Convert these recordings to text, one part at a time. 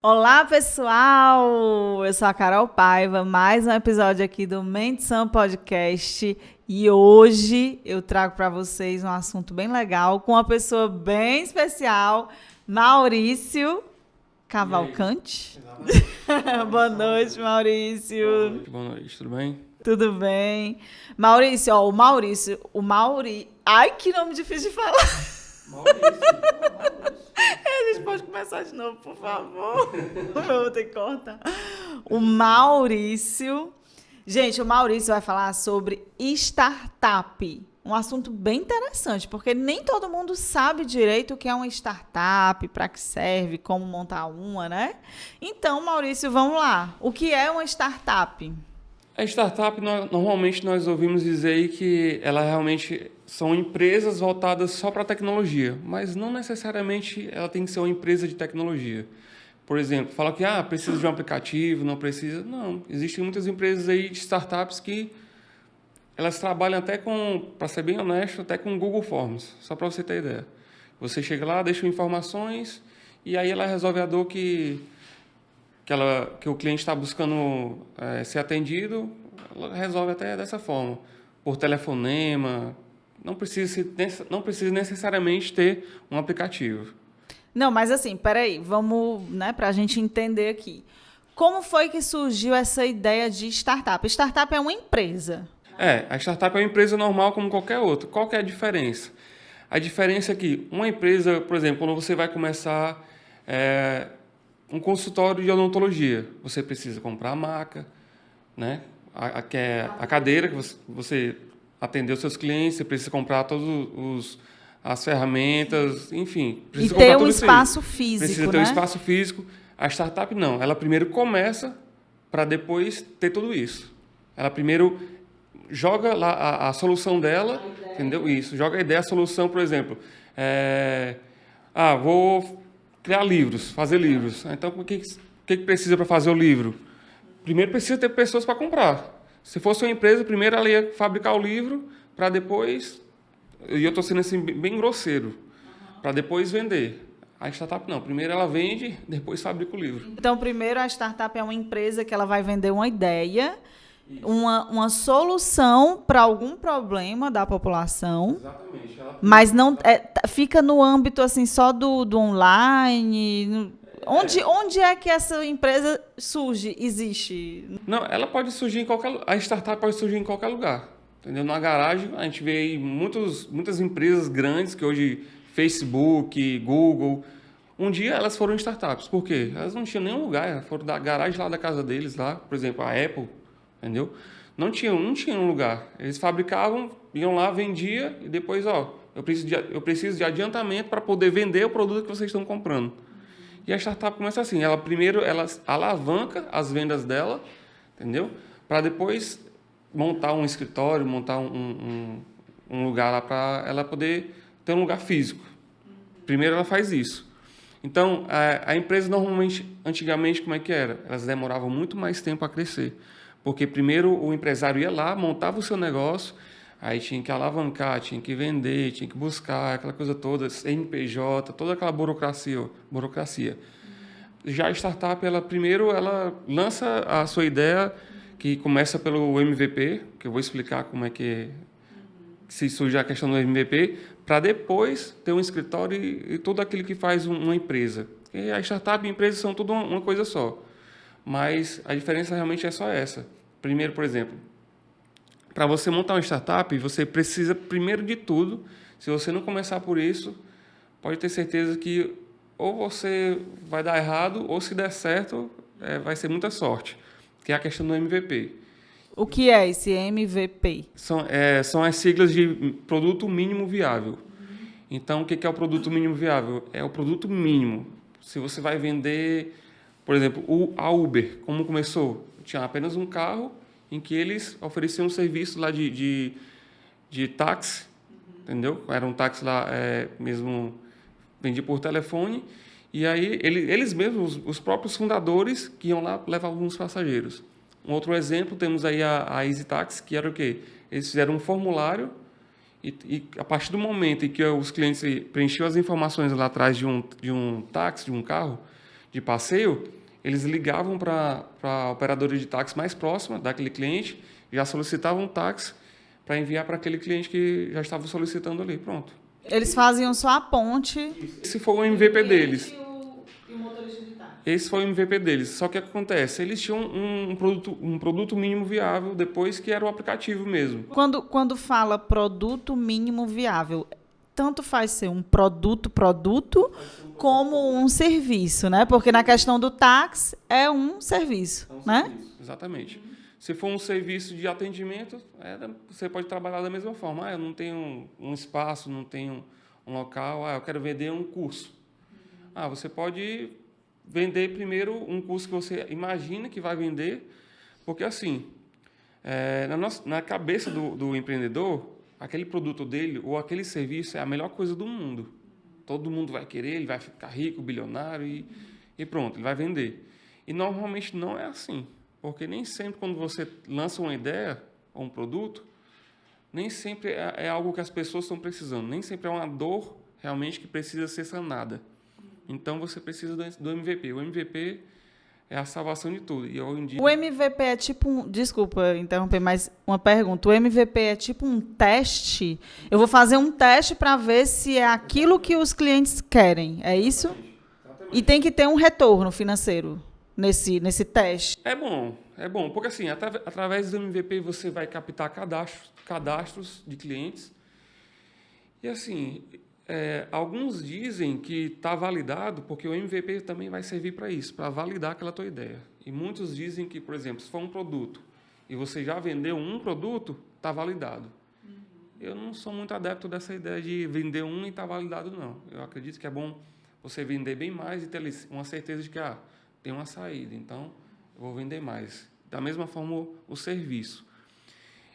Olá, pessoal! Eu sou a Carol Paiva, mais um episódio aqui do Menção Podcast. E hoje eu trago para vocês um assunto bem legal com uma pessoa bem especial, Maurício E aí? Cavalcante. Exatamente. Boa Maurício noite, Cavalcante. Boa Maurício. noite, boa noite, tudo bem? Tudo bem? Maurício, ó, o Mauri. Ai, que nome difícil de falar. Maurício. Maurício. A gente pode começar de novo, por favor. Eu vou ter que cortar. O Maurício. Gente, o Maurício vai falar sobre startup. Um assunto bem interessante, porque nem todo mundo sabe direito o que é uma startup, para que serve, como montar uma, né? Então, Maurício, vamos lá. O que é uma startup? A startup, normalmente nós ouvimos dizer aí que ela realmente são empresas voltadas só para a tecnologia, mas não necessariamente ela tem que ser uma empresa de tecnologia. Por exemplo, fala que precisa de um aplicativo, não precisa. Não, existem muitas empresas aí de startups que elas trabalham até com, para ser bem honesto, até com Google Forms, só para você ter ideia. Você chega lá, deixa informações e aí ela resolve a dor que o cliente está buscando ser atendido, ela resolve até dessa forma, por telefonema, não precisa necessariamente ter um aplicativo. Não, mas assim, peraí, vamos, né, para a gente entender aqui. Como foi que surgiu essa ideia de startup? Startup é uma empresa. A startup é uma empresa normal como qualquer outra. Qual que é a diferença? A diferença é que uma empresa, por exemplo, quando você vai começar um consultório de odontologia, você precisa comprar a maca, né? Que é a cadeira que você atender os seus clientes, você precisa comprar as ferramentas, enfim, E precisa ter comprar um tudo isso aí. espaço Precisa físico, ter um né? espaço físico. A startup não, ela primeiro começa para depois ter tudo isso. Ela primeiro joga lá a solução dela, entendeu? Isso, joga a ideia, a solução, por exemplo, vou criar livros, fazer livros. Então, o que precisa para fazer o livro? Primeiro precisa ter pessoas para comprar. Se fosse uma empresa, primeiro ela ia fabricar o livro para depois, e eu estou sendo assim bem grosseiro, para depois vender. A startup não, primeiro ela vende, depois fabrica o livro. Então, primeiro, a startup é uma empresa que ela vai vender uma ideia, uma solução para algum problema da população, Exatamente. mas não fica no âmbito assim só do online. Onde é que essa empresa surge, existe? Não, ela pode surgir em qualquer, a startup pode surgir em qualquer lugar. Entendeu? Na garagem, a gente vê aí muitas empresas grandes que hoje, Facebook, Google, um dia elas foram startups. Por quê? Elas não tinham nenhum lugar, elas foram da garagem lá da casa deles, lá, por exemplo, a Apple, entendeu? Não tinham um lugar. Eles fabricavam, iam lá, vendia e depois, eu preciso de adiantamento para poder vender o produto que vocês estão comprando. E a startup começa assim, ela alavanca as vendas dela, entendeu? Para depois montar um escritório, montar um lugar lá para ela poder ter um lugar físico. Primeiro ela faz isso. Então, a empresa normalmente, antigamente, como é que era? Elas demoravam muito mais tempo a crescer. Porque primeiro o empresário ia lá, montava o seu negócio, aí tinha que alavancar, tinha que vender, tinha que buscar, aquela coisa toda, CNPJ, toda aquela burocracia. Já a startup, ela lança a sua ideia, que começa pelo MVP, que eu vou explicar como é que se surge a questão do MVP, para depois ter um escritório e tudo aquilo que faz uma empresa. E a startup e a empresa são tudo uma coisa só. Mas a diferença realmente é só essa. Primeiro, por exemplo, para você montar uma startup, você precisa, primeiro de tudo, se você não começar por isso, pode ter certeza que ou você vai dar errado, ou se der certo, vai ser muita sorte, que é a questão do MVP. O que é esse MVP? São as siglas de Produto Mínimo Viável. Então, o que é o produto mínimo viável? É o produto mínimo. Se você vai vender, por exemplo, a Uber, como começou? Tinha apenas um carro em que eles ofereciam um serviço lá de táxi, entendeu? Era um táxi lá mesmo vendia por telefone, e aí eles mesmos, os próprios fundadores, que iam lá levar alguns passageiros. Um outro exemplo, temos aí a Easy Taxi, que era o quê? Eles fizeram um formulário e a partir do momento em que os clientes preenchiam as informações lá atrás de um táxi, de um carro, de passeio, eles ligavam para a operadora de táxi mais próxima daquele cliente, já solicitavam um táxi para enviar para aquele cliente que já estava solicitando ali. Pronto. Eles faziam só a ponte. Esse foi o MVP deles. E o motorista de táxi. Esse foi o MVP deles. Só que o que acontece? Eles tinham um produto mínimo viável depois que era o aplicativo mesmo. Quando fala produto mínimo viável, tanto faz ser um produto como um serviço, né? Porque na questão do táxi é um serviço, né? Serviço, exatamente. Se for um serviço de atendimento, você pode trabalhar da mesma forma. Eu não tenho um espaço, não tenho um local. Eu quero vender um curso. Você pode vender primeiro um curso que você imagina que vai vender, porque assim, na cabeça do empreendedor, aquele produto dele ou aquele serviço é a melhor coisa do mundo. Todo mundo vai querer, ele vai ficar rico, bilionário e pronto, ele vai vender. E normalmente não é assim. Porque nem sempre quando você lança uma ideia ou um produto, nem sempre é algo que as pessoas estão precisando. Nem sempre é uma dor realmente que precisa ser sanada. Então você precisa do MVP. O MVP é a salvação de tudo. E hoje em dia... O MVP é tipo desculpa interromper, mas uma pergunta. O MVP é tipo um teste? Eu vou fazer um teste para ver se é aquilo que os clientes querem. É isso? Exatamente. E tem que ter um retorno financeiro nesse teste. É bom, porque assim, através do MVP você vai captar cadastros de clientes. E assim, alguns dizem que está validado, porque o MVP também vai servir para isso, para validar aquela tua ideia. E muitos dizem que, por exemplo, se for um produto e você já vendeu um produto, está validado. Eu não sou muito adepto dessa ideia de vender um e está validado, não. Eu acredito que é bom você vender bem mais e ter uma certeza de que tem uma saída, então eu vou vender mais. Da mesma forma, o serviço.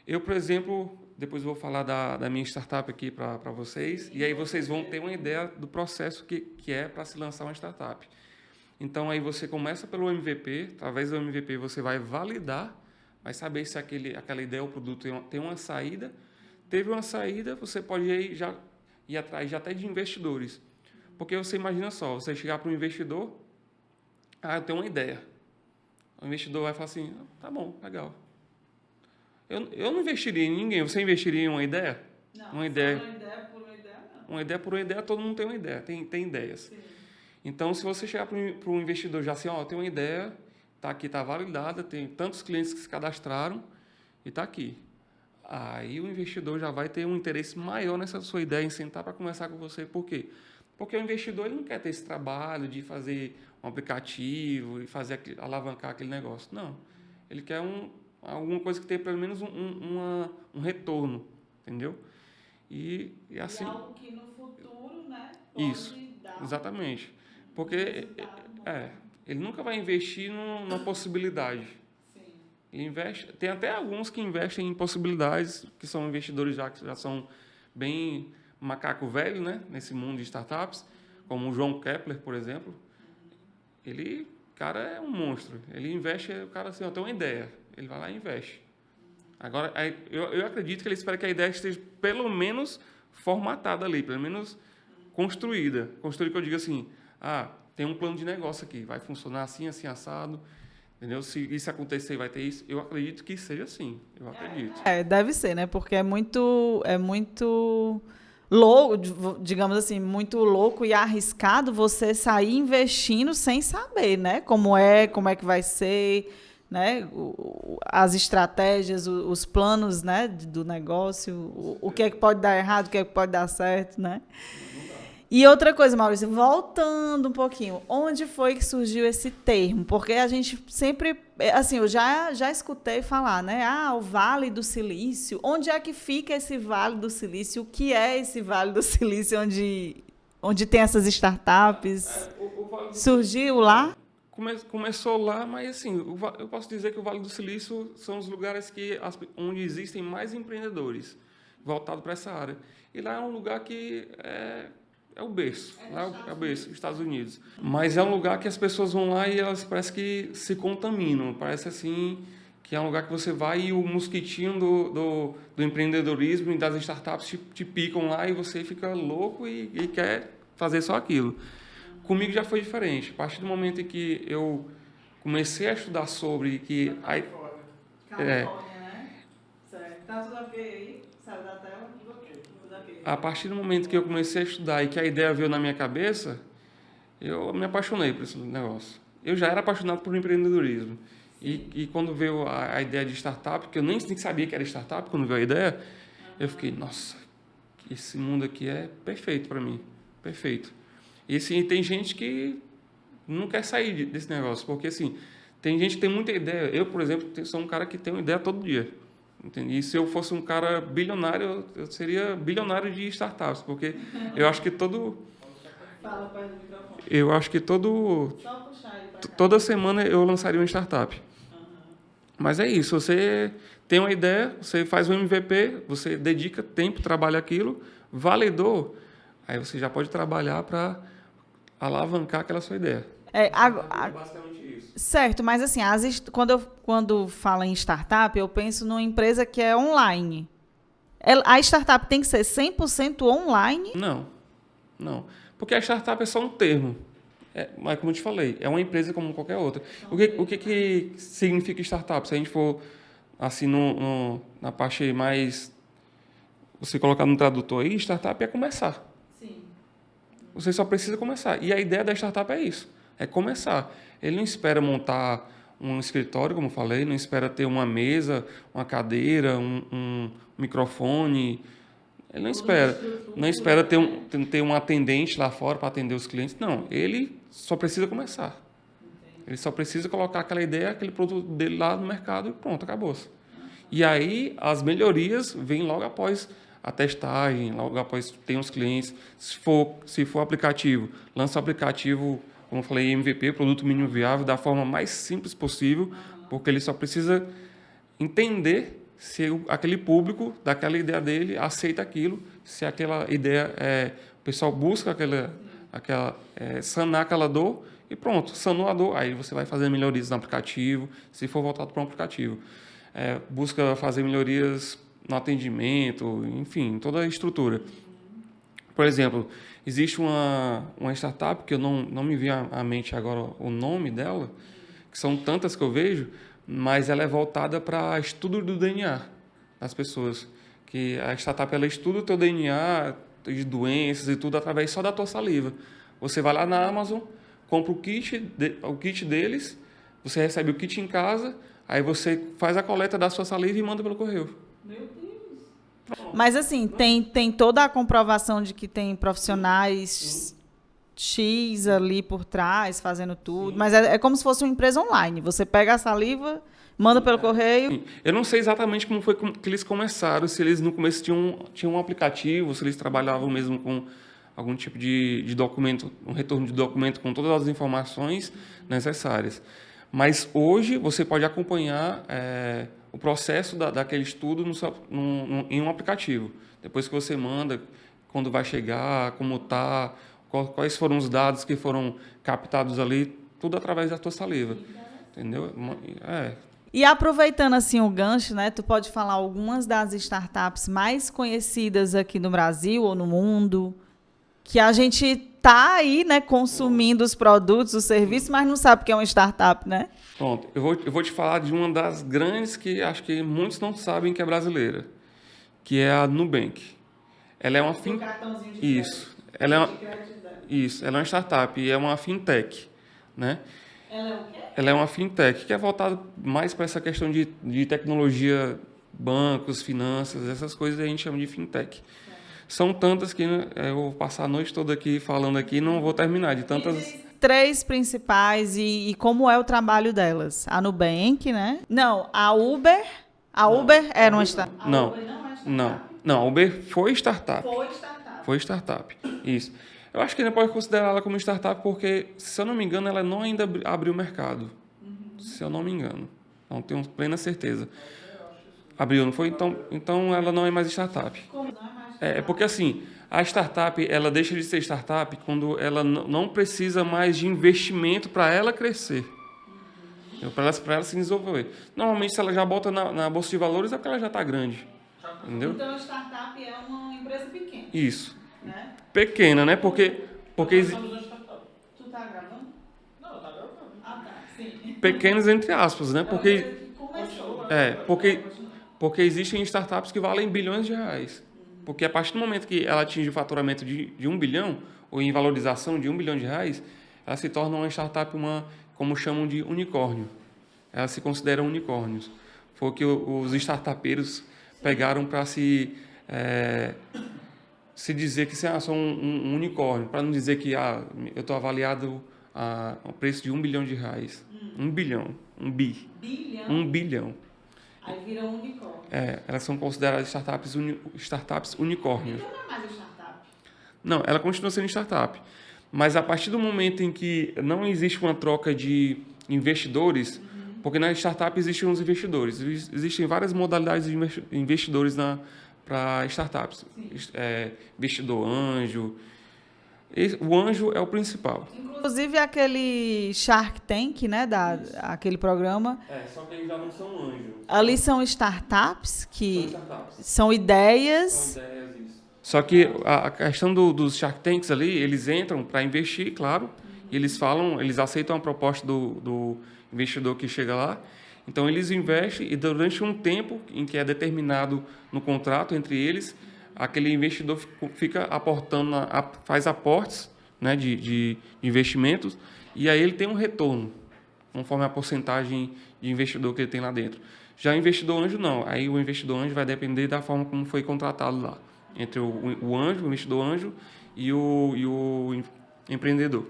Eu, por exemplo, depois vou falar da minha startup aqui para vocês, e aí vocês vão ter uma ideia do processo que é para se lançar uma startup. Então, aí você começa pelo MVP, através do MVP você vai validar, vai saber se aquela ideia ou produto tem uma saída. Teve uma saída, você pode ir atrás até de investidores. Porque você imagina só, você chegar para um investidor, eu tenho uma ideia. O investidor vai falar assim, tá bom, legal. Eu não investiria em ninguém. Você investiria em uma ideia? Não, uma ideia por uma ideia, não. Uma ideia por uma ideia, todo mundo tem uma ideia, tem ideias. Sim. Então, se você chegar para um investidor já assim, eu tenho uma ideia, está validada, tem tantos clientes que se cadastraram e está aqui. Aí o investidor já vai ter um interesse maior nessa sua ideia, em sentar para conversar com você. Por quê? Porque o investidor ele não quer ter esse trabalho de fazer um aplicativo e alavancar aquele negócio. Não. Ele quer alguma coisa que tenha pelo menos um retorno, entendeu? E assim... E algo que no futuro, né, pode isso, exatamente. Porque ele nunca vai investir numa possibilidade. Sim. Ele investe... Tem até alguns que investem em possibilidades, que são investidores que já são bem macaco velho, né, nesse mundo de startups, como o João Kepler, por exemplo. O cara é um monstro. Ele investe, o cara assim, tem uma ideia. Ele vai lá e investe. Agora, eu acredito que ele espera que a ideia esteja pelo menos formatada ali, pelo menos construída. Construída que eu digo assim, tem um plano de negócio aqui, vai funcionar assim, assim, assado. Entendeu? Se isso acontecer, vai ter isso. Eu acredito que seja assim. Eu acredito. Deve ser, né? Porque é muito louco, digamos assim, muito louco e arriscado você sair investindo sem saber, né? Como é que vai ser, né? As estratégias, os planos, né? Do negócio, o que é que pode dar errado, o que é que pode dar certo, né? E outra coisa, Maurício, voltando um pouquinho, onde foi que surgiu esse termo? Porque a gente sempre, assim, eu já escutei falar, né? O Vale do Silício. Onde é que fica esse Vale do Silício? O que é esse Vale do Silício onde tem essas startups? O Vale do Surgiu lá? Começou lá, mas assim, eu posso dizer que o Vale do Silício são os lugares onde existem mais empreendedores voltados para essa área. E lá é um lugar que é o berço, é o berço, Estados Unidos. Mas é um lugar que as pessoas vão lá e elas parece que se contaminam. Parece assim que é um lugar que você vai e o mosquitinho do empreendedorismo e das startups te picam lá e você fica louco e quer fazer só aquilo. comigo já foi diferente. A partir do momento em que eu comecei a estudar sobre que... Califórnia, né? Certo. Tá tudo ok aí? Saiu da tela? Tudo ok. A partir do momento que eu comecei a estudar e que a ideia veio na minha cabeça, eu me apaixonei por esse negócio. Eu já era apaixonado por empreendedorismo. E quando veio a ideia de startup, que eu nem sabia que era startup, quando veio a ideia, eu fiquei, nossa, esse mundo aqui é perfeito para mim. Perfeito. E assim, tem gente que não quer sair desse negócio, porque assim, tem gente que tem muita ideia. Eu, por exemplo, sou um cara que tem uma ideia todo dia. Entende? E se eu fosse um cara bilionário, eu seria bilionário de startups, porque eu acho que Fala perto do microfone. eu acho que Só puxar ele pra cá. toda semana eu lançaria uma startup. Mas é isso, você tem uma ideia, você faz um MVP, você dedica tempo, trabalha aquilo, validou, aí você já pode trabalhar para alavancar aquela sua ideia. É, Basicamente isso. certo, mas assim, quando fala em startup, eu penso numa empresa que é online. A startup tem que ser 100% online? Não. Porque a startup é só um termo. Mas como eu te falei, é uma empresa como qualquer outra. O que significa startup? Se a gente for assim na parte mais... Você colocar no tradutor aí, startup é começar. Sim. Você só precisa começar. E a ideia da startup é isso, é começar. Ele não espera montar um escritório, como eu falei, não espera ter uma mesa, uma cadeira, um microfone. Ele não espera ter um atendente lá fora para atender os clientes. Não, ele só precisa começar. Ele só precisa colocar aquela ideia, aquele produto dele lá no mercado e pronto, acabou-se. E aí as melhorias vêm logo após a testagem, logo após ter os clientes. Se for aplicativo, lança o aplicativo, como eu falei, MVP, produto mínimo viável, da forma mais simples possível, porque ele só precisa entender se aquele público, daquela ideia dele, aceita aquilo, se aquela ideia, o pessoal busca sanar aquela dor, e pronto, sanou a dor. Aí você vai fazer melhorias no aplicativo, se for voltado para um aplicativo. Busca fazer melhorias no atendimento, enfim, toda a estrutura. Por exemplo, existe uma startup, que eu não me vi à mente agora o nome dela, que são tantas que eu vejo, mas ela é voltada para estudo do DNA das pessoas. Que a startup ela estuda o teu DNA, de doenças e tudo, através só da tua saliva. Você vai lá na Amazon, compra o kit deles, você recebe o kit em casa, aí você faz a coleta da sua saliva e manda pelo correio. Meu Deus. Mas assim, tem toda a comprovação de que tem profissionais X ali por trás, fazendo tudo. Sim. Mas é como se fosse uma empresa online. Você pega a saliva, manda pelo correio. Sim. Eu não sei exatamente como foi que eles começaram, se eles no começo tinham um aplicativo, se eles trabalhavam mesmo com algum tipo de documento, um retorno de documento com todas as informações necessárias. Mas hoje você pode acompanhar o processo daquele estudo em um aplicativo. Depois que você manda, quando vai chegar, como está, quais foram os dados que foram captados ali, tudo através da tua saliva. Entendeu? E aproveitando assim o gancho, né, tu pode falar algumas das startups mais conhecidas aqui no Brasil ou no mundo, que a gente tá aí, né, consumindo os produtos, os serviços, mas não sabe o que é uma startup, né? Pronto, eu vou te falar de uma das grandes que acho que muitos não sabem que é brasileira, que é a Nubank. Ela é uma Isso. Ela é uma startup e é uma fintech, né? Ela é o quê? Ela é uma fintech que é voltada mais para essa questão de tecnologia, bancos, finanças, essas coisas a gente chama de fintech. São tantas que eu vou passar a noite toda aqui falando aqui e não vou terminar de tantas. Três principais e como é o trabalho delas? A Nubank, né? Não, a Uber. A Uber era uma startup. Não, a Uber foi startup. Foi startup. Isso. Eu acho que ainda pode considerar ela como startup porque, se eu não me engano, ela não ainda abriu o mercado. Se eu não me engano. Não tenho plena certeza. Abriu, não foi? Então ela não é mais startup. Como não é mais? Porque assim, a startup ela deixa de ser startup quando ela não precisa mais de investimento para ela crescer. Para ela se desenvolver. Normalmente, se ela já bota na bolsa de valores, é porque ela já está grande. Entendeu? Então, a startup é uma empresa pequena. Isso. Né? Pequena, né? Porque Tu pequenos entre aspas, né? Porque existem startups que valem bilhões de reais. Porque a partir do momento que ela atinge o faturamento de 1 bilhão, ou em valorização de 1 bilhão de reais, ela se torna uma startup, como chamam de unicórnio. Elas se consideram unicórnios. Foi o que os startupeiros pegaram para se dizer que são um unicórnio, para não dizer que eu estou avaliado ao preço de 1 bilhão de reais. 1 bilhão, Bilhão? 1 bilhão. Aí vira um unicórnio. Elas são consideradas startups unicórnios. Então não é mais startup. Não, ela continua sendo startup. Mas a partir do momento em que não existe uma troca de investidores, porque na startup existem uns investidores, existem várias modalidades de investidores para startups. Investidor anjo. O anjo é o principal. Inclusive aquele Shark Tank, né, aquele programa. Só que eles já não são anjos. Ali são startups que são ideias. Isso. Só que a questão dos Shark Tanks ali, eles entram para investir, claro, e eles aceitam a proposta do investidor que chega lá. Então eles investem e durante um tempo em que é determinado no contrato entre eles, aquele investidor fica aportando, faz aportes, né, de investimentos, e aí ele tem um retorno, conforme a porcentagem de investidor que ele tem lá dentro. Já o investidor anjo, não. Aí o investidor anjo vai depender da forma como foi contratado lá, entre o anjo, o investidor anjo e o empreendedor.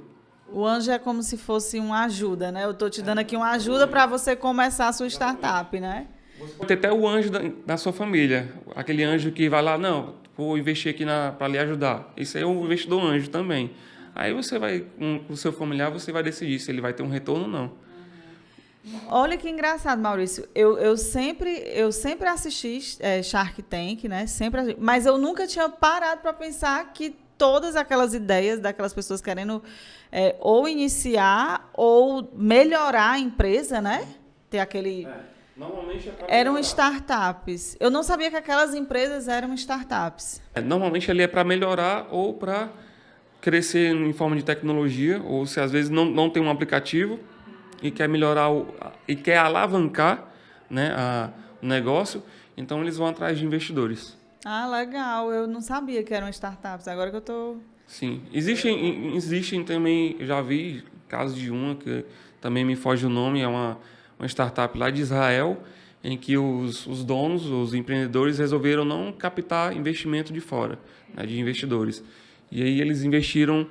O anjo é como se fosse uma ajuda, né? Eu estou te dando aqui uma ajuda para você começar a sua startup, né? Você pode ter até o anjo da sua família, aquele anjo que vai lá, não, vou investir aqui para lhe ajudar. Isso aí é um investidor anjo também. Aí você vai, com o seu familiar, você vai decidir se ele vai ter um retorno ou não. Olha que engraçado, Maurício. Eu sempre assisti Shark Tank, né? Mas eu nunca tinha parado para pensar que todas aquelas ideias daquelas pessoas querendo ou iniciar ou melhorar a empresa, né? Ter aquele... Normalmente eram startups. Eu não sabia que aquelas empresas eram startups. Normalmente ali é para melhorar ou para crescer em forma de tecnologia, ou se às vezes não tem um aplicativo e quer melhorar e quer alavancar, né, o negócio, então eles vão atrás de investidores. Ah, legal. Eu não sabia que eram startups. Agora que eu estou... Sim. Existem também, já vi casos de uma que também me foge o nome, é uma startup lá de Israel, em que os donos, os empreendedores, resolveram não captar investimento de fora, né, de investidores. E aí eles investiram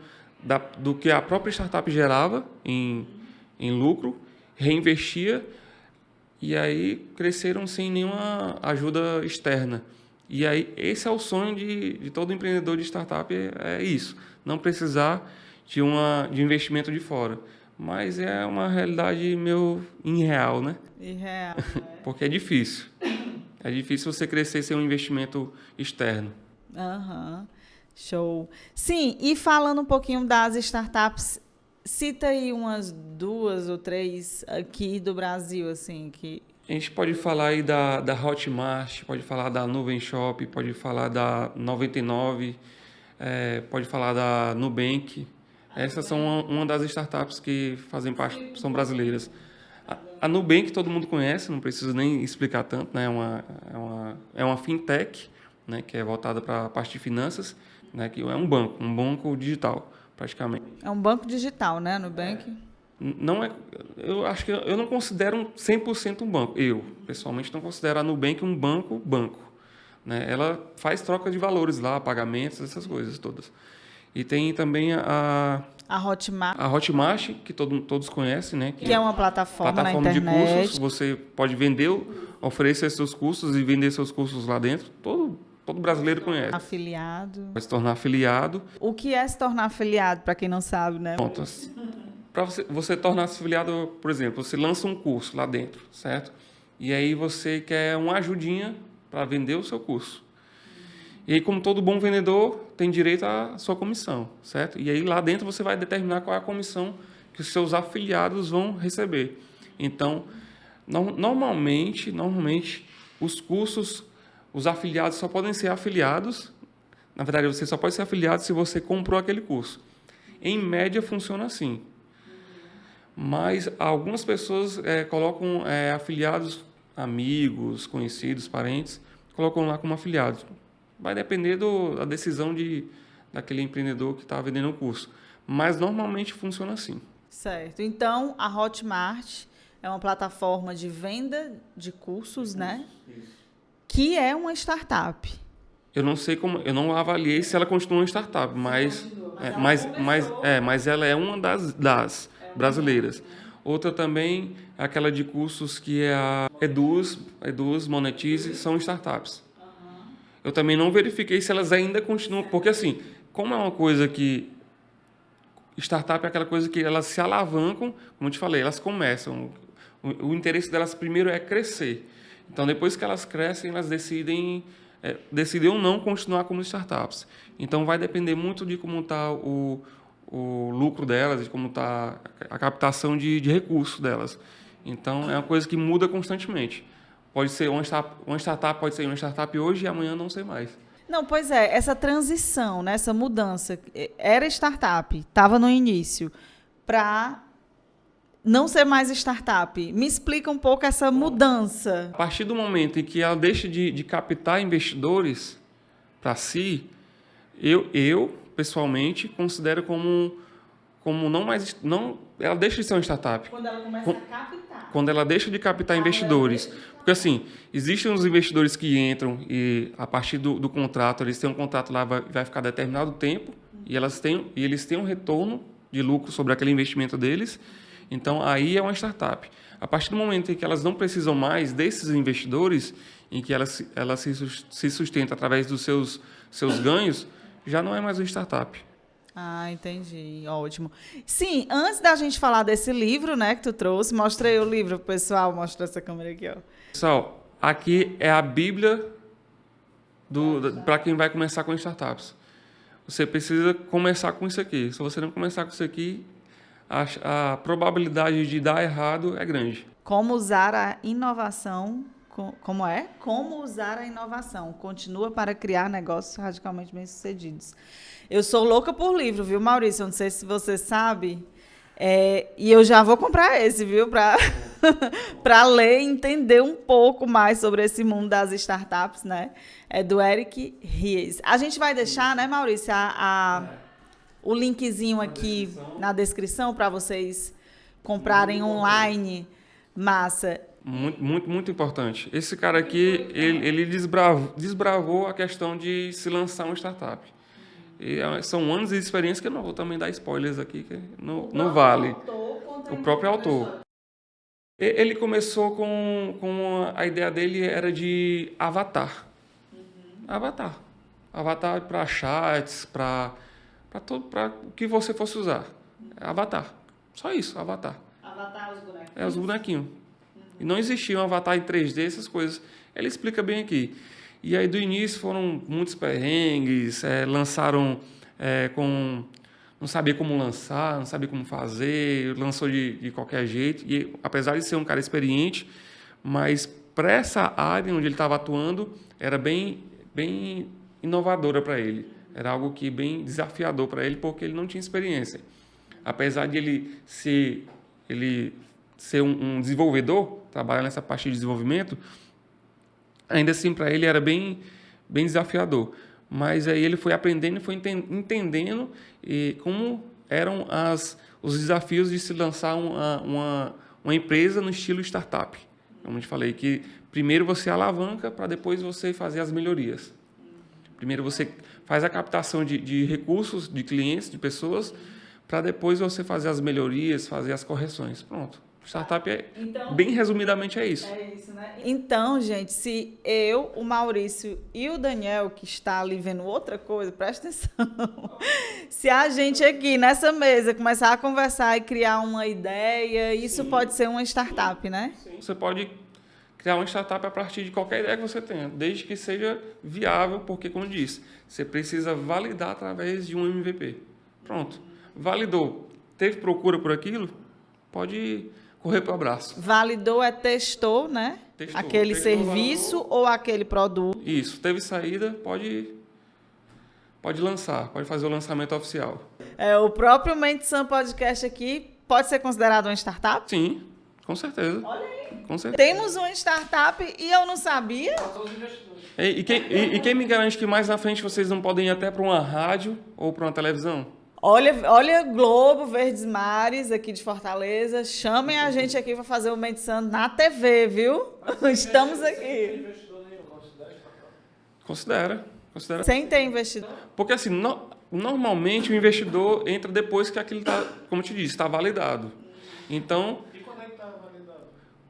do que a própria startup gerava em lucro, reinvestia, e aí cresceram sem nenhuma ajuda externa. E aí esse é o sonho de todo empreendedor de startup, é isso, não precisar de investimento de fora. Mas é uma realidade meio irreal, né? Irreal. Porque é difícil. É difícil você crescer sem um investimento externo. Aham. Show. Sim, e falando um pouquinho das startups, cita aí umas 2 ou 3 aqui do Brasil, assim, que... A gente pode falar aí da Hotmart, pode falar da Nuvem Shop, pode falar da 99, pode falar da Nubank. Essas são uma das startups que fazem parte, são brasileiras. A Nubank todo mundo conhece, não preciso nem explicar tanto, né? É uma fintech, né, que é voltada para a parte de finanças, né, que é um banco digital, praticamente. É um banco digital, né, Nubank? Não é, eu acho que eu não considero 100% um banco. Eu, pessoalmente, não considero a Nubank um banco, né? Ela faz troca de valores lá, pagamentos, essas coisas todas. E tem também a Hotmart. A Hotmart, que todos conhecem, né? Que é uma plataforma na internet. De cursos. Você pode oferecer seus cursos e vender seus cursos lá dentro. Todo brasileiro conhece. Afiliado. Vai se tornar afiliado. O que é se tornar afiliado, para quem não sabe, né? Para você tornar-se afiliado, por exemplo, você lança um curso lá dentro, certo? E aí você quer uma ajudinha para vender o seu curso. E aí, como todo bom vendedor, tem direito à sua comissão, certo? E aí lá dentro você vai determinar qual é a comissão que os seus afiliados vão receber. Então, normalmente, os cursos, os afiliados só podem ser afiliados. Na verdade, você só pode ser afiliado se você comprou aquele curso. Em média, funciona assim. Mas algumas pessoas colocam afiliados, amigos, conhecidos, parentes, colocam lá como afiliados. Vai depender da decisão daquele empreendedor que está vendendo o curso. Mas normalmente funciona assim. Certo. Então, a Hotmart é uma plataforma de venda de cursos, né? Isso. Que é uma startup. Eu não sei como, eu não avaliei se ela continua uma startup, mas ela é uma das brasileiras. Outra também é aquela de cursos que é a Eduz, Monetize, são startups. Eu também não verifiquei se elas ainda continuam, porque assim, como é uma coisa que startup é aquela coisa que elas se alavancam, como eu te falei, elas começam. O interesse delas primeiro é crescer. Então, depois que elas crescem, elas decidem ou não continuar como startups. Então, vai depender muito de como está o lucro delas, de como está a captação de recursos delas. Então, é uma coisa que muda constantemente. Pode ser uma startup pode ser uma startup hoje e amanhã não ser mais. Não, pois é, essa transição, né, essa mudança, era startup, estava no início, para não ser mais startup. Me explica um pouco essa mudança. A partir do momento em que ela deixa de captar investidores para si, eu pessoalmente considero como não, ela deixa de ser uma startup. Quando ela começa a captar. Quando ela deixa de captar investidores. Porque assim, existem os investidores que entram e a partir do contrato, eles têm um contrato lá, vai ficar determinado tempo, e eles têm um retorno de lucro sobre aquele investimento deles. Então, aí é uma startup. A partir do momento em que elas não precisam mais desses investidores, em que ela se sustenta através dos seus ganhos, já não é mais uma startup. Ah, entendi. Ótimo. Sim, antes da gente falar desse livro, né, que tu trouxe, mostra aí o livro pro pessoal, mostra essa câmera aqui, ó. Pessoal, aqui é a Bíblia para quem vai começar com startups. Você precisa começar com isso aqui. Se você não começar com isso aqui, a probabilidade de dar errado é grande. Como usar a inovação... Como é? Como usar a inovação. Continua para criar negócios radicalmente bem-sucedidos. Eu sou louca por livro, viu, Maurício? Eu não sei se você sabe. E eu já vou comprar esse, viu? Para ler e entender um pouco mais sobre esse mundo das startups, né? É do Eric Ries. A gente vai deixar, né, Maurício, o linkzinho aqui na descrição para vocês comprarem online. Massa. Muito, muito, muito importante. Esse cara aqui, ele desbravou a questão de se lançar uma startup. E são anos de experiência que eu não vou também dar spoilers aqui, que não vale. O próprio autor. Ele começou com a ideia dele era de avatar. Avatar para chats, para o que você fosse usar. Avatar. Só isso, avatar. Avatar, os bonequinhos. Os bonequinhos. E não existia um avatar em 3D, essas coisas. Ele explica bem aqui. E aí, do início, foram muitos perrengues, lançaram não sabia como lançar, não sabia como fazer, lançou de qualquer jeito. E, apesar de ser um cara experiente, mas para essa área onde ele estava atuando, era bem inovadora para ele. Era algo que bem desafiador para ele, porque ele não tinha experiência. Apesar de ele ser um desenvolvedor, trabalhar nessa parte de desenvolvimento, ainda assim para ele era bem desafiador. Mas aí ele foi aprendendo e foi entendendo como eram os desafios de se lançar uma empresa no estilo startup. Como eu te falei, que primeiro você alavanca para depois você fazer as melhorias. Primeiro você faz a captação de recursos, de clientes, de pessoas, para depois você fazer as melhorias, fazer as correções. Pronto. Startup, bem resumidamente, é isso. É isso, né? Então, gente, se eu, o Maurício e o Daniel, que está ali vendo outra coisa, presta atenção. Se a gente aqui nessa mesa começar a conversar e criar uma ideia, isso pode ser uma startup, né? Sim. Você pode criar uma startup a partir de qualquer ideia que você tenha, desde que seja viável, porque, como eu disse, você precisa validar através de um MVP. Pronto. Validou. Teve procura por aquilo? Pode correr para o abraço. Validou testou, né? Aquele serviço ou aquele produto. Isso. Teve saída, pode lançar, pode fazer o lançamento oficial. O próprio Mente Sã Podcast aqui pode ser considerado uma startup? Sim, com certeza. Olha aí. Com certeza. Temos uma startup e eu não sabia. E quem me garante que mais na frente vocês não podem ir até para uma rádio ou para uma televisão? Olha, Globo, Verdes Mares, aqui de Fortaleza, chamem a gente aqui para fazer o Mente Sã na TV, viu? Estamos aqui. Considera. Sem ter investidor. Porque assim, normalmente o investidor entra depois que aquilo está, como eu te disse, está validado. Então, E quando é que está validado?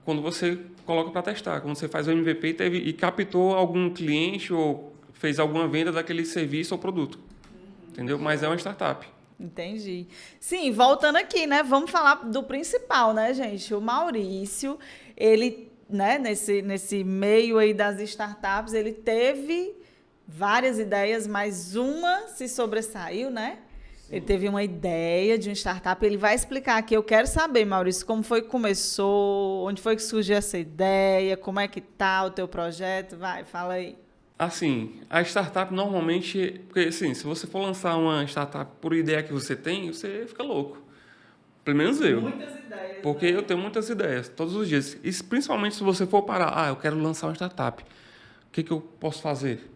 quando você coloca para testar, quando você faz o MVP e captou algum cliente ou fez alguma venda daquele serviço ou produto. Entendeu? Mas é uma startup. Entendi. Sim, voltando aqui, né? Vamos falar do principal, né, gente? O Maurício, ele, né, nesse meio aí das startups, ele teve várias ideias, mas uma se sobressaiu, né? Sim. Ele teve uma ideia de uma startup, ele vai explicar aqui. Eu quero saber, Maurício, como foi que começou, onde foi que surgiu essa ideia, como é que tá o teu projeto? Vai, fala aí. Assim, a startup normalmente... Porque, assim, se você for lançar uma startup por ideia que você tem, você fica louco. Pelo menos eu. Muitas ideias. Porque eu tenho muitas ideias, todos os dias. E principalmente se você for parar, eu quero lançar uma startup. O que eu posso fazer?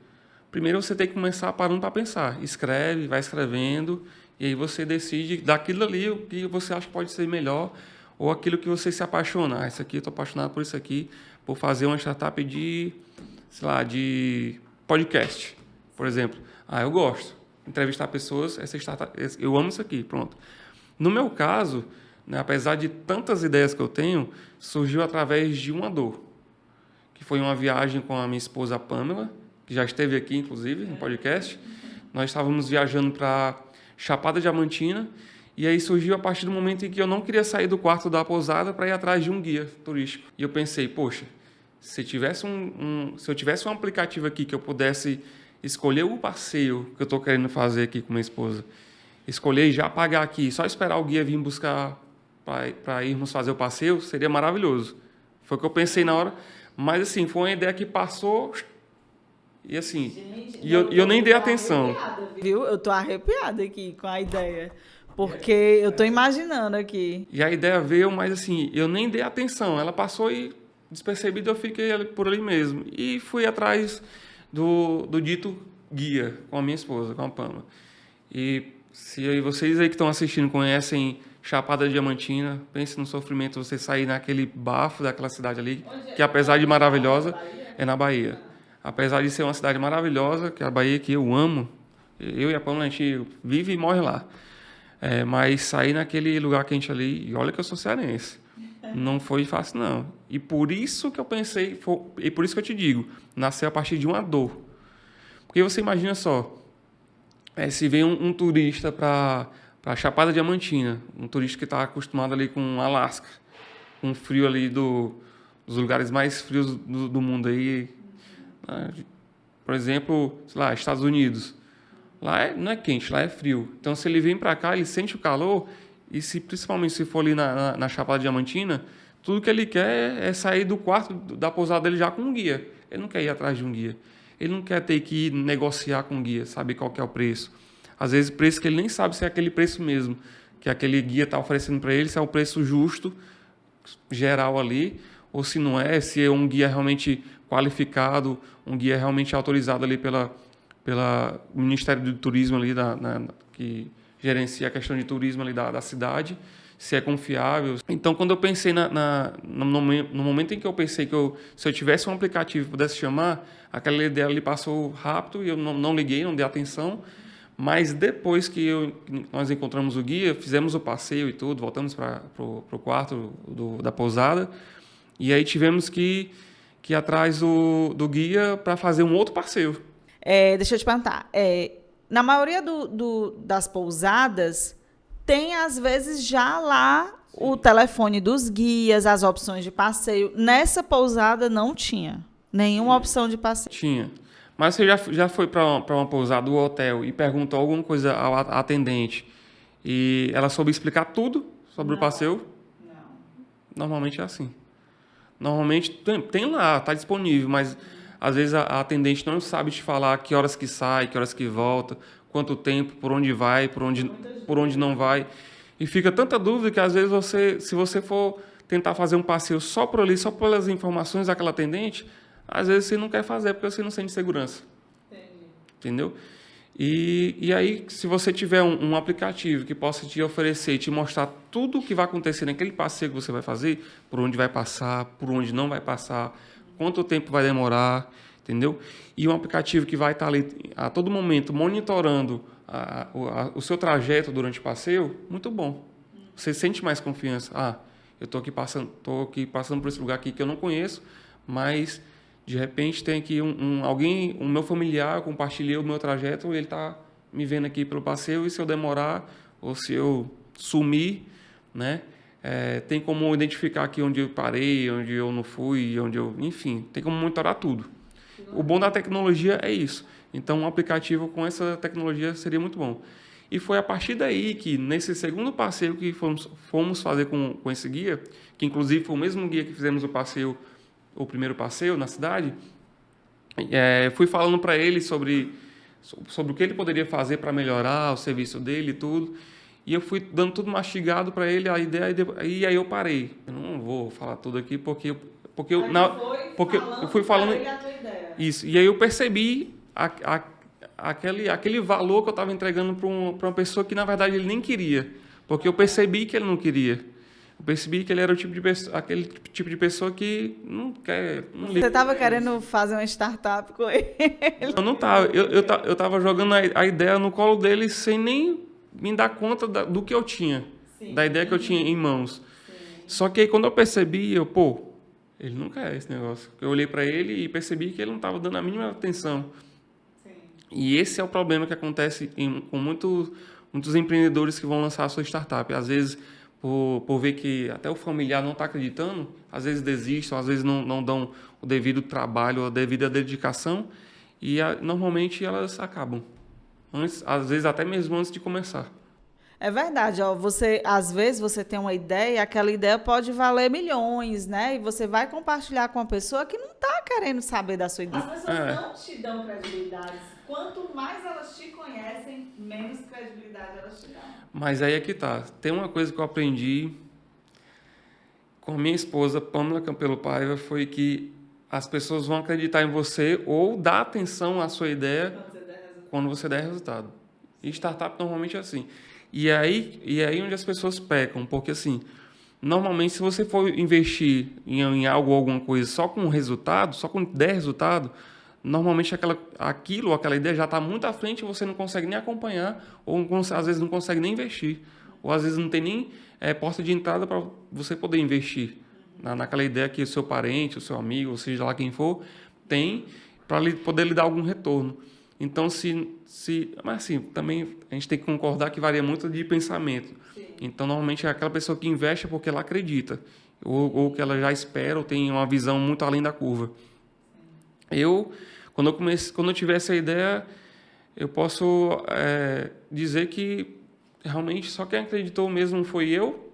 Primeiro você tem que começar parando para pensar. Escreve, vai escrevendo, e aí você decide daquilo ali o que você acha que pode ser melhor, ou aquilo que você se apaixona. Isso aqui, eu estou apaixonado por isso aqui, por fazer uma startup de... sei lá, de podcast, por exemplo. Eu gosto. Entrevistar pessoas, essa startup, eu amo isso aqui, pronto. No meu caso, né, apesar de tantas ideias que eu tenho, surgiu através de uma dor, que foi uma viagem com a minha esposa Pamela, que já esteve aqui, inclusive, no podcast. Nós estávamos viajando para Chapada Diamantina, e aí surgiu a partir do momento em que eu não queria sair do quarto da pousada para ir atrás de um guia turístico. E eu pensei, poxa, se eu tivesse um aplicativo aqui que eu pudesse escolher o passeio que eu estou querendo fazer aqui com minha esposa, escolher e já pagar aqui, só esperar o guia vir buscar para irmos fazer o passeio, seria maravilhoso. Foi o que eu pensei na hora, mas assim, foi uma ideia que passou e assim, gente, eu nem dei atenção. Viu? Eu tô arrepiada aqui com a ideia. Porque eu tô imaginando aqui. E a ideia veio, mas assim, eu nem dei atenção. Ela passou e despercebido, eu fiquei por ali mesmo. E fui atrás do dito guia com a minha esposa, com a Pamela. E se vocês aí que estão assistindo conhecem Chapada Diamantina, pense no sofrimento você sair naquele bafo daquela cidade ali, que apesar de maravilhosa, é na Bahia. Apesar de ser uma cidade maravilhosa, que é a Bahia que eu amo, eu e a Pamela, a gente vive e morre lá. Mas sair naquele lugar quente ali, e olha que eu sou cearense, não foi fácil, não. E por isso que eu pensei, e por isso que eu te digo, nasceu a partir de uma dor. Porque você imagina só, se vem um turista para a Chapada Diamantina, um turista que está acostumado ali com Alasca, com o frio ali dos lugares mais frios do mundo aí, né? Por exemplo, sei lá, Estados Unidos. Lá não é quente, lá é frio. Então, se ele vem para cá, ele sente o calor. E principalmente se for ali na Chapada Diamantina, tudo que ele quer é sair do quarto da pousada dele já com um guia. Ele não quer ir atrás de um guia. Ele não quer ter que ir negociar com o guia, saber qual que é o preço. Às vezes, preço que ele nem sabe se é aquele preço mesmo, que aquele guia está oferecendo para ele, se é o preço justo, geral ali, ou se não é, se é um guia realmente qualificado, um guia realmente autorizado ali pela Ministério do Turismo ali, que gerencia a questão de turismo ali da cidade, se é confiável. Então, quando eu pensei no momento em que eu pensei que se eu tivesse um aplicativo e pudesse chamar, aquela ideia ali passou rápido e eu não liguei, não dei atenção, mas depois que nós encontramos o guia, fizemos o passeio e tudo, voltamos para o quarto da pousada, e aí tivemos que ir atrás do guia para fazer um outro passeio. Deixa eu te perguntar, na maioria das pousadas, tem às vezes já lá o telefone dos guias, as opções de passeio. Nessa pousada não tinha nenhuma opção de passeio. Tinha. Mas você já foi para uma pousada do hotel e perguntou alguma coisa ao atendente e ela soube explicar tudo sobre o passeio? Não. Normalmente é assim. Normalmente tem lá, está disponível, mas às vezes a atendente não sabe te falar que horas que sai, que horas que volta, quanto tempo, por onde vai, por onde não vai. E fica tanta dúvida que, às vezes, se você for tentar fazer um passeio só por ali, só pelas informações daquela atendente, às vezes você não quer fazer porque você não sente segurança. Entendeu? E aí, se você tiver um aplicativo que possa te oferecer e te mostrar tudo o que vai acontecer naquele passeio que você vai fazer, por onde vai passar, por onde não vai passar, quanto tempo vai demorar, entendeu? E um aplicativo que vai estar ali a todo momento monitorando o seu trajeto durante o passeio, muito bom. Você sente mais confiança. Eu estou aqui passando por esse lugar aqui que eu não conheço, mas de repente tem aqui um meu familiar, compartilhei o meu trajeto, ele está me vendo aqui pelo passeio, e se eu demorar ou se eu sumir, né, tem como identificar aqui onde eu parei, onde eu não fui, enfim, tem como monitorar tudo. O bom da tecnologia é isso. Então, um aplicativo com essa tecnologia seria muito bom. E foi a partir daí que, nesse segundo passeio que fomos fazer com esse guia, que inclusive foi o mesmo guia que fizemos o primeiro passeio na cidade, fui falando para ele sobre o que ele poderia fazer para melhorar o serviço dele e tudo. E eu fui dando tudo mastigado para ele, a ideia, e aí eu parei. Eu não vou falar tudo aqui porque eu fui falando isso. E aí eu percebi aquele valor que eu estava entregando para uma pessoa que, na verdade, ele nem queria. Porque eu percebi que ele não queria. Eu percebi que ele era aquele tipo de pessoa que não quer... Você estava querendo fazer uma startup com ele? Eu não estava. Eu estava jogando a ideia no colo dele sem nem me dar conta do que eu tinha. Sim. Da ideia que eu tinha em mãos. Sim. Só que aí, quando eu percebi, ele não quer esse negócio. Eu olhei para ele e percebi que ele não estava dando a mínima atenção. Sim. E esse é o problema que acontece com muitos empreendedores que vão lançar a sua startup. Às vezes, por ver que até o familiar não está acreditando, às vezes desistem, às vezes não dão o devido trabalho, a devida dedicação, e normalmente elas acabam. Às vezes até mesmo antes de começar. É verdade, às vezes você tem uma ideia e aquela ideia pode valer milhões, né? E você vai compartilhar com uma pessoa que não está querendo saber da sua ideia. As pessoas não te dão credibilidade. Quanto mais elas te conhecem, menos credibilidade elas te dão. Mas aí é que tá. Tem uma coisa que eu aprendi com a minha esposa, Pamela Campelo Paiva, foi que as pessoas vão acreditar em você ou dar atenção à sua ideia quando você der resultado. E startup normalmente é assim. E aí onde as pessoas pecam, porque assim, normalmente se você for investir em algo ou alguma coisa só com resultado, só quando der resultado, normalmente aquela ideia já está muito à frente e você não consegue nem acompanhar, ou às vezes não consegue nem investir, ou às vezes não tem nem porta de entrada para você poder investir naquela ideia que o seu parente, o seu amigo, ou seja lá quem for, tem para poder lhe dar algum retorno. Então, mas assim, também a gente tem que concordar que varia muito de pensamento. Sim. Então, normalmente é aquela pessoa que investe porque ela acredita, ou que ela já espera, ou tem uma visão muito além da curva. Sim. Quando eu tiver essa ideia, eu posso dizer que realmente só quem acreditou mesmo foi eu.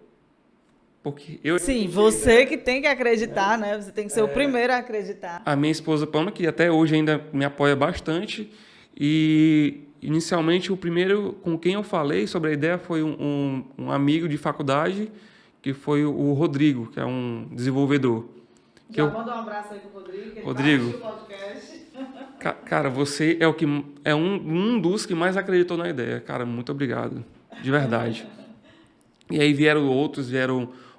Sim, você que tem que acreditar, né? Você tem que ser o primeiro a acreditar. A minha esposa Pamela, que até hoje ainda me apoia bastante. E, inicialmente, o primeiro com quem eu falei sobre a ideia foi um amigo de faculdade, que foi o Rodrigo, que é um desenvolvedor. Manda um abraço aí pro Rodrigo, que ele Rodrigo, vai assistir o podcast. Cara, você é um dos que mais acreditou na ideia. Cara, muito obrigado, de verdade. E aí vieram outros,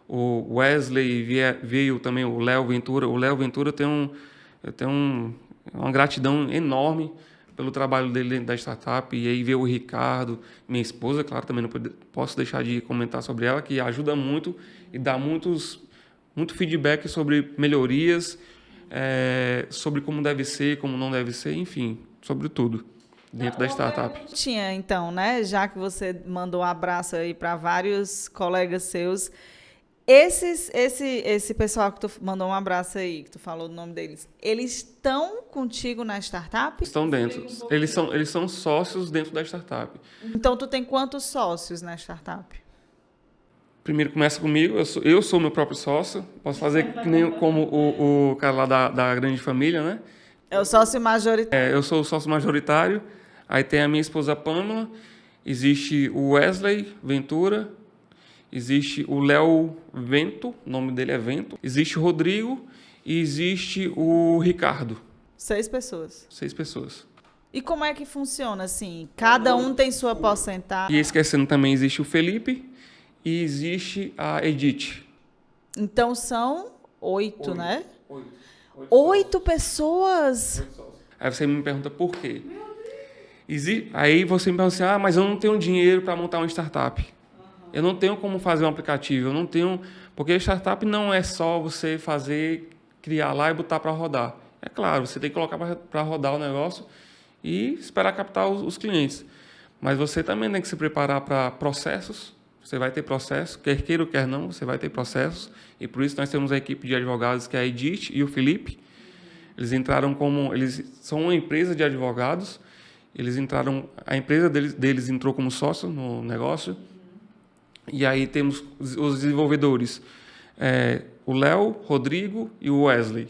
o Wesley, veio também o Léo Ventura. O Léo Ventura eu tenho uma gratidão enorme pelo trabalho dele dentro da startup. E aí veio o Ricardo, minha esposa, claro, também não posso deixar de comentar sobre ela, que ajuda muito e dá muito feedback sobre melhorias, sobre como deve ser, como não deve ser, enfim, sobre tudo dentro da startup. Então, né? Já que você mandou um abraço aí para vários colegas seus, esse pessoal que tu mandou um abraço aí, que tu falou o nome deles, eles estão contigo na startup? Estão dentro. Eles são sócios dentro da startup. Então, tu tem quantos sócios na startup? Primeiro começa comigo, eu sou meu próprio sócio, posso fazer que nem como o cara lá da grande família, né? É o sócio majoritário. Eu sou o sócio majoritário, aí tem a minha esposa Pamela, existe o Wesley Ventura, existe o Léo Vento, o nome dele é Vento, existe o Rodrigo e existe o Ricardo. 6 pessoas. 6 pessoas. E como é que funciona, assim? Cada um tem sua porcentagem? E esquecendo também, existe o Felipe e existe a Edith. Então são 8, né? 8 pessoas? Aí você me pergunta por quê? Aí você me pergunta assim, mas eu não tenho dinheiro para montar uma startup. Eu não tenho como fazer um aplicativo, eu não tenho... Porque startup não é só você criar lá e botar para rodar. É claro, você tem que colocar para rodar o negócio e esperar captar os clientes. Mas você também tem que se preparar para processos. Você vai ter processos, quer queira ou quer não, você vai ter processos. E por isso nós temos a equipe de advogados, que é a Edith e o Felipe. Eles são uma empresa de advogados. A empresa deles entrou como sócio no negócio. E aí temos os desenvolvedores, o Léo, Rodrigo e o Wesley.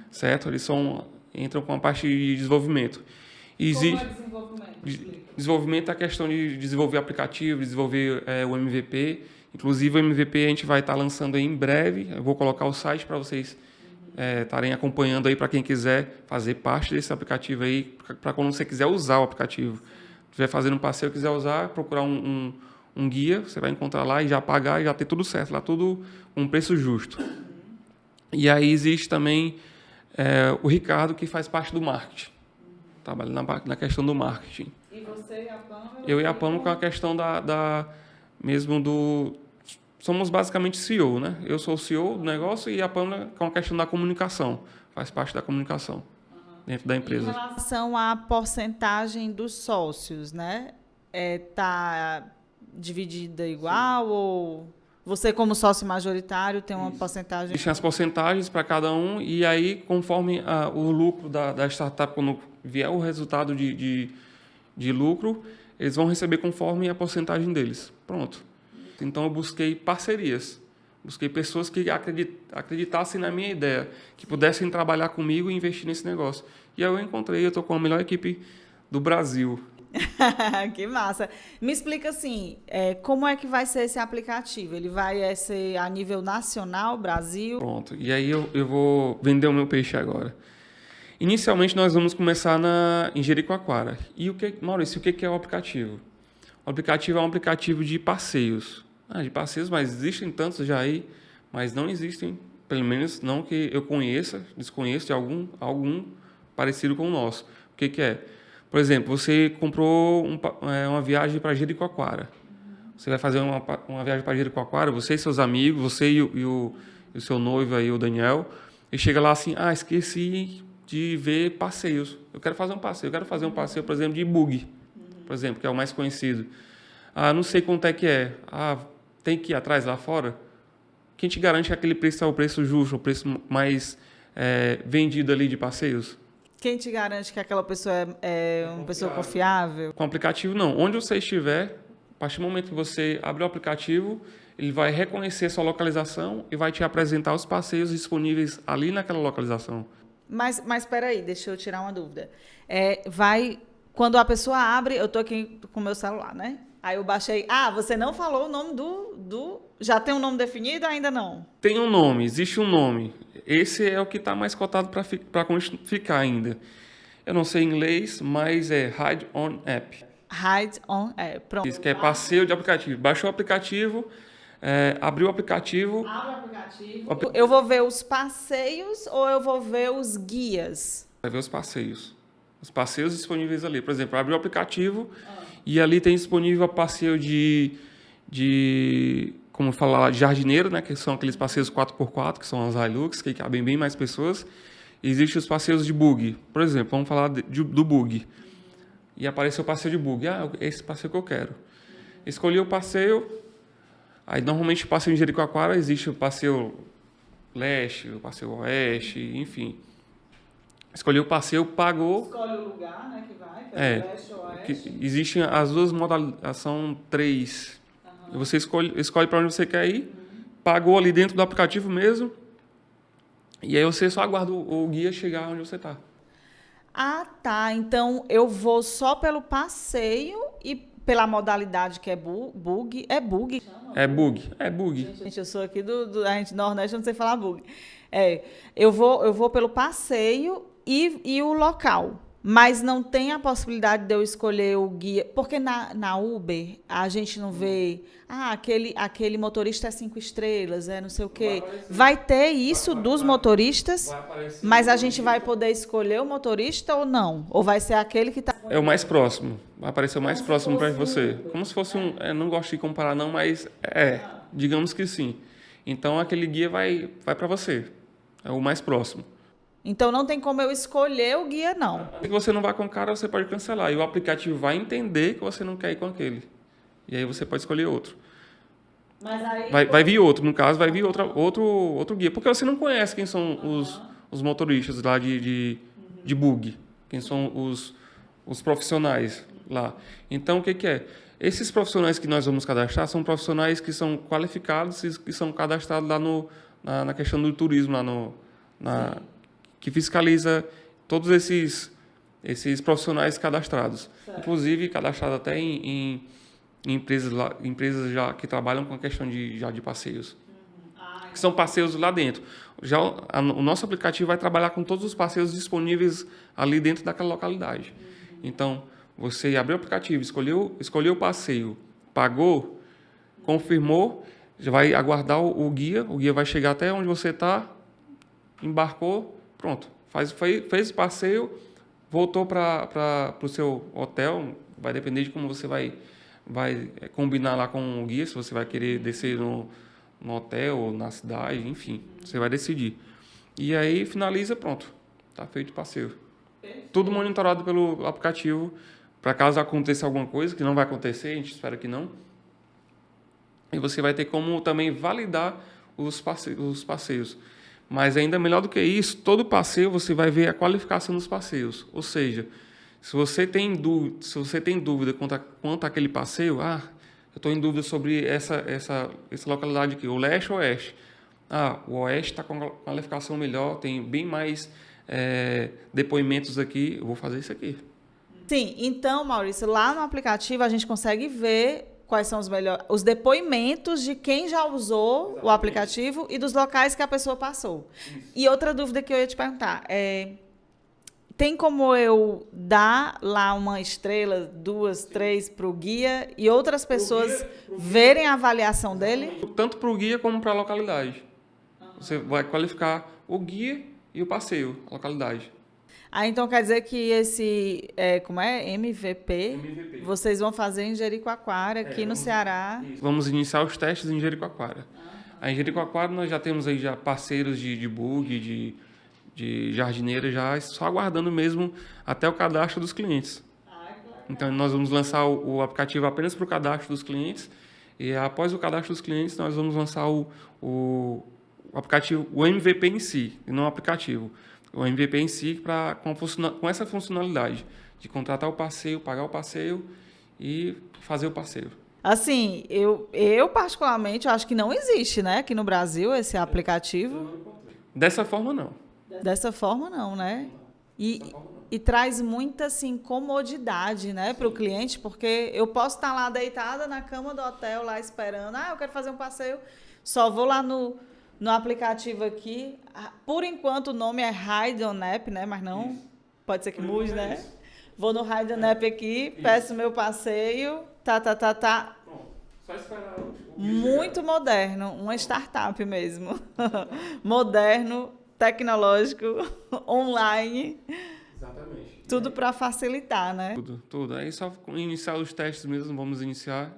Certo? Eles entram com a parte de desenvolvimento. Como é desenvolvimento? Desenvolvimento é a questão de desenvolver aplicativo, desenvolver o MVP. Inclusive, o MVP a gente vai estar lançando aí em breve. Eu vou colocar o site para vocês estarem acompanhando aí, para quem quiser fazer parte desse aplicativo aí, para quando você quiser usar o aplicativo. Se estiver fazendo um passeio e quiser usar, procurar um guia, você vai encontrar lá e já pagar e já ter tudo certo, lá tudo um preço justo. E aí existe também o Ricardo, que faz parte do marketing. Trabalha na questão do marketing. E você e a Pamela? Eu e a Pamela com a questão mesmo do... Somos basicamente CEO, né? Eu sou o CEO do negócio e a Pamela com a questão da comunicação. Faz parte da comunicação dentro da empresa. Em relação à porcentagem dos sócios, né? Tá dividida igual? Sim. Ou você, como sócio majoritário, tem uma porcentagem? Existem as porcentagens para cada um e aí, conforme o lucro da startup, quando vier o resultado de lucro, eles vão receber conforme a porcentagem deles. Pronto. Então, eu busquei parcerias. Busquei pessoas que acreditassem na minha ideia, que pudessem trabalhar comigo e investir nesse negócio. E aí eu estou com a melhor equipe do Brasil. Que massa. Me explica assim, como é que vai ser esse aplicativo? Ele vai ser a nível nacional, Brasil? Pronto. E aí eu vou vender o meu peixe agora. Inicialmente, nós vamos começar em Jericoacoara. E Maurício, o que é o aplicativo? O aplicativo é um aplicativo de passeios. De passeios, mas existem tantos já aí, mas não existem, pelo menos não que eu desconheço de algum parecido com o nosso. O que é? Por exemplo, você comprou uma viagem para Jericoacoara. Você vai fazer uma viagem para Jericoacoara, você e seus amigos, você e o seu noivo aí, o Daniel, e chega lá assim, esqueci de ver passeios. Eu quero fazer um passeio, por exemplo, de buggy, por exemplo, que é o mais conhecido. Não sei quanto é que é. Tem que ir atrás lá fora? Quem te garante que aquele preço é o preço justo, o preço mais vendido ali de passeios? Quem te garante que aquela pessoa é uma pessoa confiável? Com o aplicativo, não. Onde você estiver, a partir do momento que você abrir o aplicativo, ele vai reconhecer sua localização e vai te apresentar os passeios disponíveis ali naquela localização. Mas espera aí, deixa eu tirar uma dúvida. Quando a pessoa abre, eu estou aqui com o meu celular, né? Aí eu baixei. Você não falou o nome do... Já tem um nome definido ou ainda não? Tem um nome, existe um nome. Esse é o que está mais cotado para ficar ainda. Eu não sei inglês, mas é Ride On App. Ride On App, pronto. Isso que é passeio de aplicativo. Baixou o aplicativo, abriu o aplicativo. Abre o aplicativo. Eu vou ver os passeios ou eu vou ver os guias? Vai ver os passeios. Os passeios disponíveis ali. Por exemplo, abriu o aplicativo e ali tem disponível o passeio como falar, de jardineiro, né, que são aqueles passeios 4x4, que são as Hilux, que cabem bem mais pessoas. E existem os passeios de buggy. Por exemplo, vamos falar do buggy. E apareceu o passeio de buggy. É esse passeio que eu quero. Escolhi o passeio. Aí, normalmente, o passeio em Jericoacoara existe o passeio leste, o passeio oeste, enfim. Escolhi o passeio, pagou. Escolhe o lugar, né, que vai, leste ou oeste. Existem as duas modalidades, são 3. Você escolhe para onde você quer ir, pagou ali dentro do aplicativo mesmo, e aí você só aguarda o guia chegar onde você está. Tá. Então, eu vou só pelo passeio e pela modalidade que é bug. É bug? É bug. É bug. Gente, eu sou aqui a gente Nordeste, eu não sei falar bug. Eu vou pelo passeio e o local. Mas não tem a possibilidade de eu escolher o guia. Porque na Uber, a gente não vê... aquele motorista é 5 estrelas, não sei o quê. Vai ter isso dos motoristas, mas a gente vai poder escolher o motorista ou não? Ou vai ser aquele que está... É o mais próximo. Vai aparecer o mais próximo para você. Como se fosse não gosto de comparar não, mas digamos que sim. Então, aquele guia vai para você. É o mais próximo. Então, não tem como eu escolher o guia, não. Se você não vai com o cara, você pode cancelar. E o aplicativo vai entender que você não quer ir com aquele. E aí você pode escolher outro. Mas aí... Vai vir outro. No caso, vai vir outro guia. Porque você não conhece quem são os motoristas lá de bug. Quem são os profissionais lá. Então, o que é? Esses profissionais que nós vamos cadastrar são profissionais que são qualificados e que são cadastrados lá na questão do turismo, lá que fiscaliza todos esses profissionais cadastrados. Certo. Inclusive, cadastrado até em empresas já que trabalham com a questão de passeios. Que são passeios lá dentro. Já o nosso aplicativo vai trabalhar com todos os passeios disponíveis ali dentro daquela localidade. Então, você abriu o aplicativo, escolheu o passeio, pagou, confirmou, já vai aguardar o guia vai chegar até onde você está, embarcou, pronto. Fez o passeio, voltou para o seu hotel, vai depender de como você vai combinar lá com o guia, se você vai querer descer no hotel ou na cidade, enfim, você vai decidir. E aí finaliza, pronto, está feito o passeio. Tudo monitorado pelo aplicativo, para caso aconteça alguma coisa, que não vai acontecer, a gente espera que não. E você vai ter como também validar os passeios. Mas ainda melhor do que isso, todo passeio você vai ver a qualificação dos passeios. Ou seja, se você tem dúvida quanto àquele passeio, eu estou em dúvida sobre essa localidade aqui, o leste ou oeste. O oeste está com a qualificação melhor, tem bem mais depoimentos aqui, eu vou fazer isso aqui. Sim, então, Maurício, lá no aplicativo a gente consegue ver quais são os depoimentos de quem já usou Exatamente. O aplicativo e dos locais que a pessoa passou. Isso. E outra dúvida que eu ia te perguntar tem como eu dar lá uma estrela, 2, 3 para o guia e outras pessoas verem a avaliação dele? Tanto para o guia como para a localidade. Você vai qualificar o guia e o passeio, a localidade. Então quer dizer que esse, MVP, vocês vão fazer em Jericoacoara, aqui no Ceará? Vamos iniciar os testes em Jericoacoara. Em Jericoacoara nós já temos aí parceiros de bug, de jardineira, já só aguardando mesmo até o cadastro dos clientes. Então nós vamos lançar o aplicativo apenas para o cadastro dos clientes e após o cadastro dos clientes nós vamos lançar o aplicativo, o MVP em si, e não o aplicativo. O MVP em si com essa funcionalidade de contratar o passeio, pagar o passeio e fazer o passeio. Assim, eu particularmente acho que não existe, né, aqui no Brasil esse aplicativo. Dessa forma não. Dessa forma não, né? E traz muita assim comodidade, né, para o cliente, porque eu posso estar lá deitada na cama do hotel lá esperando, eu quero fazer um passeio, só vou lá no aplicativo aqui. Por enquanto o nome é Ride on App, né? Mas não, pode ser que mude, né? Vou no Ride on App aqui, peço meu passeio, Pronto, só esperar muito moderno, uma startup mesmo. Moderno, tecnológico, online. Exatamente. Tudo para facilitar, né? Tudo. Aí só iniciar os testes mesmo, vamos iniciar.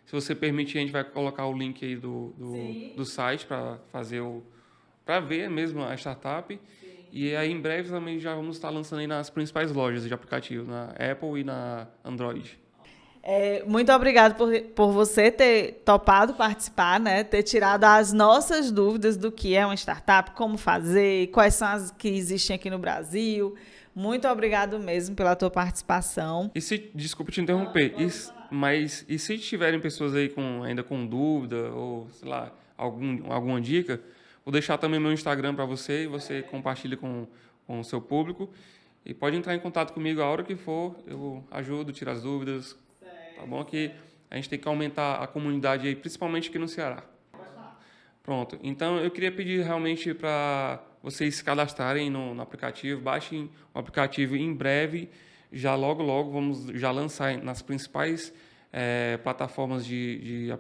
Se você permitir, a gente vai colocar o link aí do site para ver mesmo a startup. Sim. E aí, em breve, também já vamos estar lançando aí nas principais lojas de aplicativo, na Apple e na Android. Muito obrigada por você ter topado participar, né? Ter tirado as nossas dúvidas do que é uma startup, como fazer, quais são as que existem aqui no Brasil. Muito obrigado mesmo pela tua participação. Desculpa te interromper, mas se tiverem pessoas aí ainda com dúvida ou, sei lá, alguma dica, vou deixar também meu Instagram para você e você compartilha com o seu público. E pode entrar em contato comigo a hora que for, eu ajudo, tiro as dúvidas, tá bom? Que a gente tem que aumentar a comunidade aí, principalmente aqui no Ceará. Pronto. Então, eu queria pedir realmente para vocês se cadastrarem no aplicativo, baixem o aplicativo em breve, já logo vamos já lançar nas principais plataformas de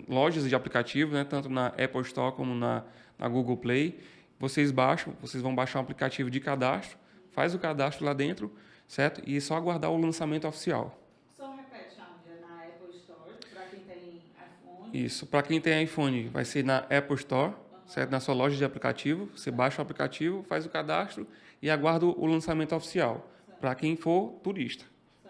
lojas de aplicativo, né, tanto na Apple Store como na Google Play. Vocês vão baixar um aplicativo de cadastro, faz o cadastro lá dentro, certo? E é só aguardar o lançamento oficial. Só repete onde? Na Apple Store, para quem tem iPhone? Isso, para quem tem iPhone, vai ser na Apple Store, certo? Na sua loja de aplicativo, você baixa o aplicativo, faz o cadastro e aguarda o lançamento oficial. Para quem for turista,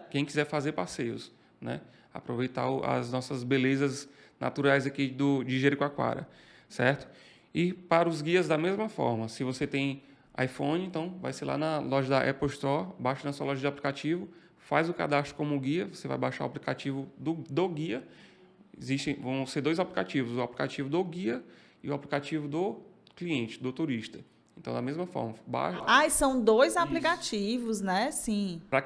quem quiser fazer passeios, né? Aproveitar as nossas belezas naturais aqui de Jericoacoara, certo? E para os guias da mesma forma, se você tem iPhone, então vai ser lá na loja da Apple Store, baixa na sua loja de aplicativo, faz o cadastro como guia, você vai baixar o aplicativo do guia. Vão ser 2 aplicativos, o aplicativo do guia e o aplicativo do cliente, do turista. Então, da mesma forma, baixa. São 2 aplicativos, né? Sim. Para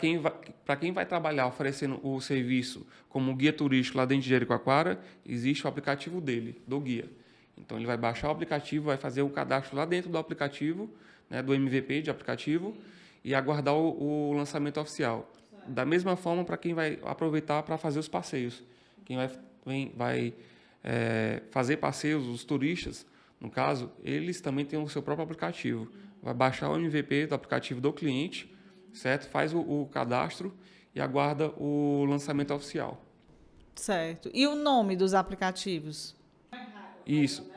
quem vai trabalhar oferecendo o serviço como guia turístico lá dentro de Jericoacoara, existe o aplicativo dele, do guia. Então, ele vai baixar o aplicativo, vai fazer o cadastro lá dentro do aplicativo, né, do MVP de aplicativo, e aguardar o lançamento oficial. Da mesma forma, para quem vai aproveitar para fazer os passeios. Quem vai fazer passeios, os turistas, no caso, eles também têm o seu próprio aplicativo. Vai baixar o MVP do aplicativo do cliente, certo? Faz o cadastro e aguarda o lançamento oficial. Certo. E o nome dos aplicativos? Isso,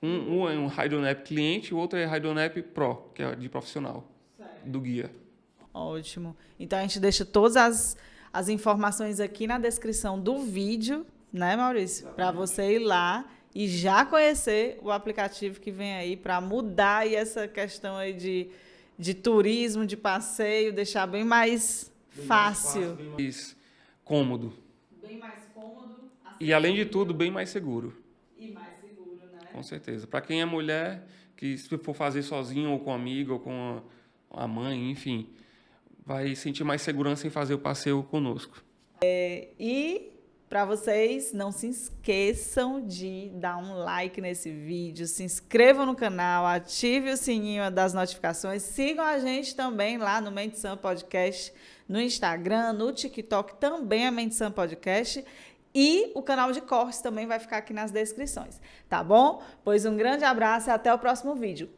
um é um Rydonap cliente, o outro é Rydonap Pro, que é de profissional, do guia. Ótimo. Então, a gente deixa todas as informações aqui na descrição do vídeo, né, Maurício? Para você ir lá e já conhecer o aplicativo que vem aí para mudar aí essa questão aí de turismo, de passeio, deixar bem mais fácil. Bem mais cômodo. Bem mais cômodo. E, além de tudo, bem mais seguro. E mais seguro, né? Com certeza. Para quem é mulher, que se for fazer sozinho ou com amiga ou com a mãe, enfim, vai sentir mais segurança em fazer o passeio conosco. E para vocês, não se esqueçam de dar um like nesse vídeo, se inscrevam no canal, ative o sininho das notificações, sigam a gente também lá no Mente Sã Podcast, no Instagram, no TikTok, também a Mente Sã Podcast, e o canal de cortes também vai ficar aqui nas descrições, tá bom? Pois um grande abraço e até o próximo vídeo.